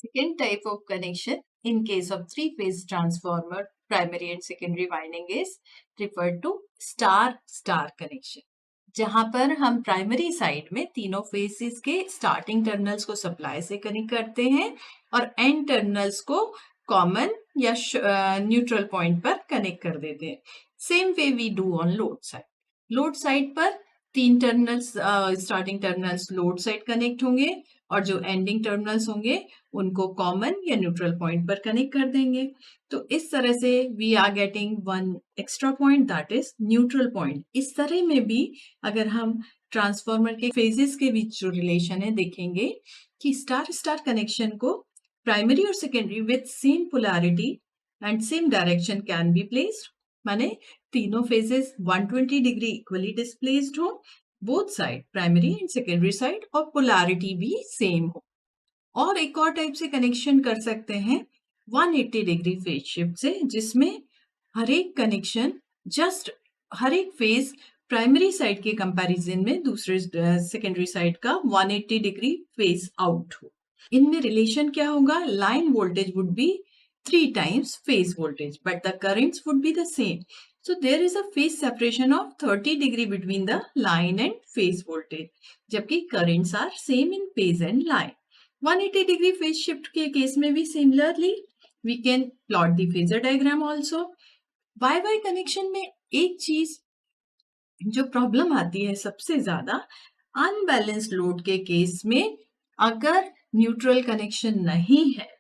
Second type of connection in case of three-phase transformer, primary and secondary winding is referred to star-star connection. जहां पर हम primary side में तीनों phases के starting terminals को supply से कनेक्ट करते हैं और एंड टर्मिनल्स को कॉमन या न्यूट्रल पॉइंट पर कनेक्ट कर देते हैं. Same way we do on load side. Load side पर तीन terminals starting terminals load side connect होंगे और जो एंडिंग टर्मिनल्स होंगे उनको कॉमन या न्यूट्रल पॉइंट पर कनेक्ट कर देंगे. तो इस तरह से we are getting one extra point that is neutral point. इस तरह में भी अगर हम ट्रांसफार्मर के फेजेस के बीच जो रिलेशन है देखेंगे कि स्टार स्टार कनेक्शन को प्राइमरी और secondary with same polarity and same direction can be placed. माने तीनों फेजेस 120 डिग्री इक्वली डिस्प्लेस्ड हो, both side primary and secondary side, और पोलैरिटी भी सेम हो. और एक और टाइप से कनेक्शन कर सकते हैं 180 डिग्री फेज शिफ्ट से, जिसमें हर एक कनेक्शन जस्ट हर एक फेज प्राइमरी साइड के कंपैरिजन में दूसरे सेकेंडरी साइड का 180 डिग्री फेज आउट हो. इनमें रिलेशन क्या होगा? Line voltage would be 3 times phase voltage, but the currents would be the same. So there is a phase separation of 30 degree between the line and phase voltage, जबकि currents are same in phase and line. 180 degree phase shift के case में भी similarly we can plot the phasor diagram also. Y-Y connection में एक चीज जो problem आती है सबसे ज्यादा, अनबैलेंस्ड लोड के केस में अगर न्यूट्रल कनेक्शन नहीं है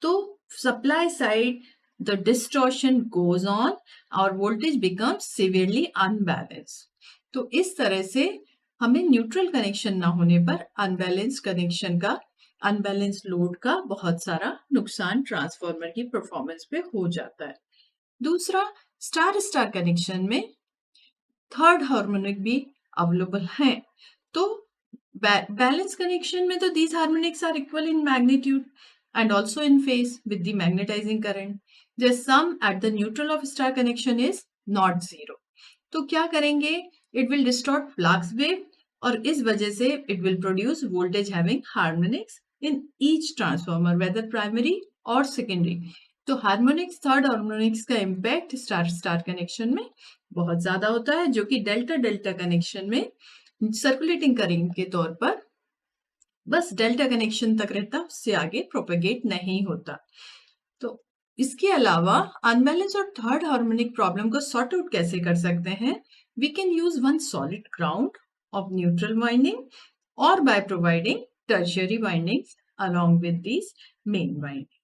तो supply side the distortion goes on और voltage becomes severely unbalanced. तो इस तरह से हमें न्यूट्रल कनेक्शन ना होने पर अनबैलेंस्ड लोड का बहुत सारा नुकसान ट्रांसफार्मर की परफॉर्मेंस पे हो जाता है. दूसरा, स्टार स्टार कनेक्शन में थर्ड हार्मोनिक भी अवेलेबल है. तो बैलेंस कनेक्शन में तो these harmonics are equal in magnitude and also in phase with the magnetizing current. The sum at the neutral of star connection is not zero. तो क्या करेंगे? It will distort flux wave और इस वजह से it will produce voltage having harmonics in each transformer, whether primary or secondary. तो harmonics, third harmonics का impact star star connection में बहुत ज्यादा होता है, जो कि डेल्टा डेल्टा कनेक्शन में सर्कुलेटिंग करंट के तौर पर बस डेल्टा कनेक्शन तक रहता, उससे आगे प्रोपेगेट नहीं होता. तो इसके अलावा अनबैलेंस और थर्ड हार्मोनिक प्रॉब्लम को सॉर्ट आउट कैसे कर सकते हैं? We can use one solid ground of neutral winding और by providing tertiary windings along with these main winding.